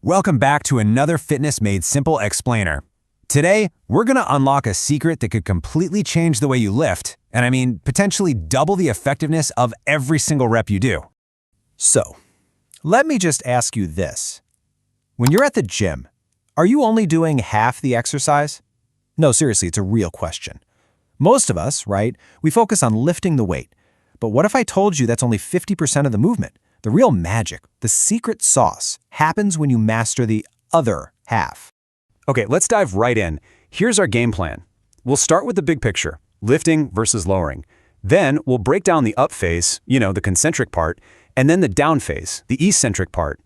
Welcome back to another Fitness Made Simple explainer. Today, we're going to unlock a secret that could completely change the way you lift, and I mean potentially double the effectiveness of every single rep you do. So, let me just ask you this. When you're at the gym, are you only doing half the exercise? No, seriously, it's a real question. Most of us, right, we focus on lifting the weight. But what if I told you that's only 50% of the movement? The real magic, the secret sauce, happens when you master the other half. Okay, let's dive right in. Here's our game plan. We'll start with the big picture, lifting versus lowering. Then we'll break down the up phase, the concentric part, and then the down phase, the eccentric part.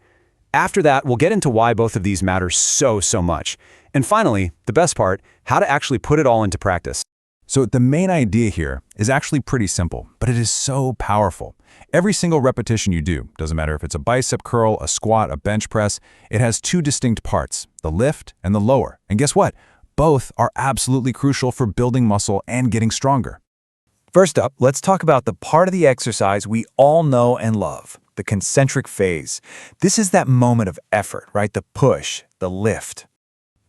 After that, we'll get into why both of these matter so much. And finally, the best part, how to actually put it all into practice. So the main idea here is actually pretty simple, but it is so powerful. Every single repetition you do, doesn't matter if it's a bicep curl, a squat, a bench press, it has two distinct parts, the lift and the lower. And guess what? Both are absolutely crucial for building muscle and getting stronger. First up, let's talk about the part of the exercise we all know and love, the concentric phase. This is that moment of effort, right? The push, the lift.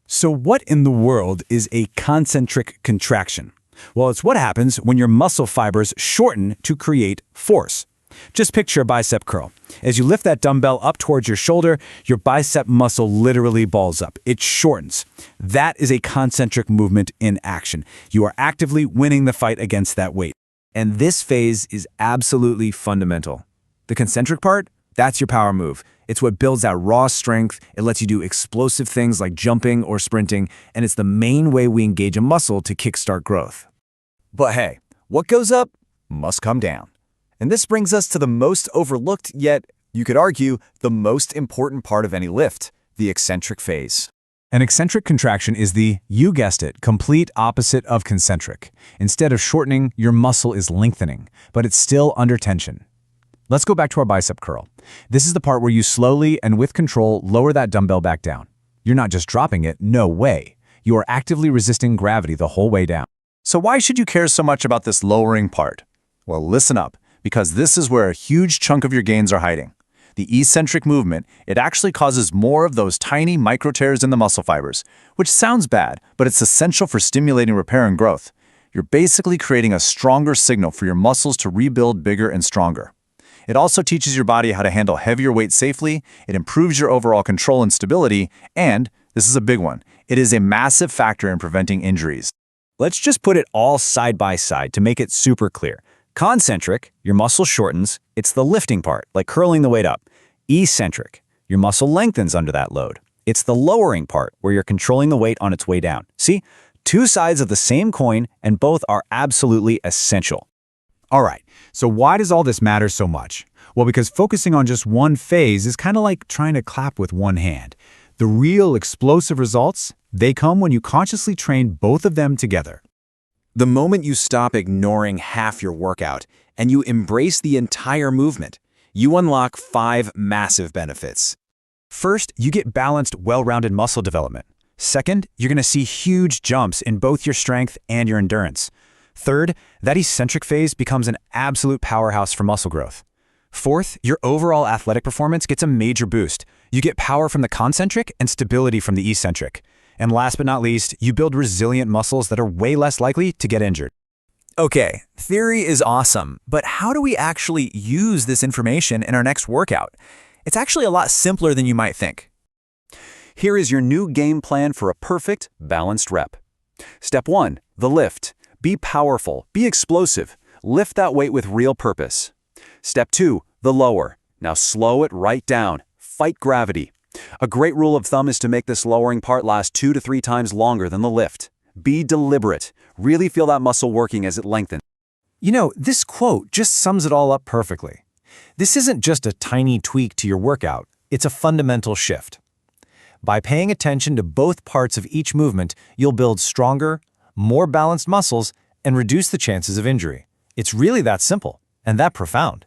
So what in the world is a concentric contraction? Well, it's what happens when your muscle fibers shorten to create force. Just picture a bicep curl. As you lift that dumbbell up towards your shoulder, your bicep muscle literally balls up. It shortens. That is a concentric movement in action. You are actively winning the fight against that weight. And this phase is absolutely fundamental. The concentric part, that's your power move. It's what builds that raw strength. It lets you do explosive things like jumping or sprinting, and it's the main way we engage a muscle to kickstart growth. But hey, what goes up must come down. And this brings us to the most overlooked, yet, you could argue, the most important part of any lift, the eccentric phase. An eccentric contraction is the, you guessed it, complete opposite of concentric. Instead of shortening, your muscle is lengthening, but it's still under tension. Let's go back to our bicep curl. This is the part where you slowly and with control lower that dumbbell back down. You're not just dropping it, no way. You are actively resisting gravity the whole way down. So why should you care so much about this lowering part? Well, listen up, because this is where a huge chunk of your gains are hiding. The eccentric movement, it actually causes more of those tiny micro tears in the muscle fibers, which sounds bad, but it's essential for stimulating repair and growth. You're basically creating a stronger signal for your muscles to rebuild bigger and stronger. It also teaches your body how to handle heavier weight safely, it improves your overall control and stability, and, this is a big one, it is a massive factor in preventing injuries. Let's just put it all side by side to make it super clear. Concentric, your muscle shortens, it's the lifting part, like curling the weight up. Eccentric, your muscle lengthens under that load. It's the lowering part, where you're controlling the weight on its way down. See? Two sides of the same coin, and both are absolutely essential. All right, so why does all this matter so much? Well, because focusing on just one phase is kind of like trying to clap with one hand. The real explosive results, they come when you consciously train both of them together. The moment you stop ignoring half your workout and you embrace the entire movement, you unlock 5 massive benefits. First, you get balanced, well-rounded muscle development. Second, you're going to see huge jumps in both your strength and your endurance. Third, that eccentric phase becomes an absolute powerhouse for muscle growth. Fourth, your overall athletic performance gets a major boost. You get power from the concentric and stability from the eccentric. And last but not least, you build resilient muscles that are way less likely to get injured. Okay, theory is awesome, but how do we actually use this information in our next workout? It's actually a lot simpler than you might think. Here is your new game plan for a perfect, balanced rep. Step 1, the lift. Be powerful, be explosive. Lift that weight with real purpose. Step 2, the lower. Now slow it right down. Fight gravity. A great rule of thumb is to make this lowering part last 2 to 3 times longer than the lift. Be deliberate. Really feel that muscle working as it lengthens. This quote just sums it all up perfectly. This isn't just a tiny tweak to your workout, it's a fundamental shift. By paying attention to both parts of each movement, you'll build stronger, more balanced muscles and reduce the chances of injury. It's really that simple and that profound.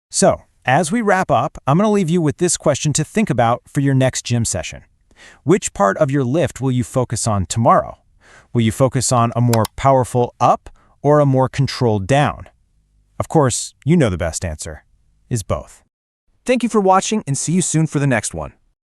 So, as we wrap up, I'm going to leave you with this question to think about for your next gym session. Which part of your lift will you focus on tomorrow? Will you focus on a more powerful up or a more controlled down? Of course, you know the best answer is both. Thank you for watching and see you soon for the next one.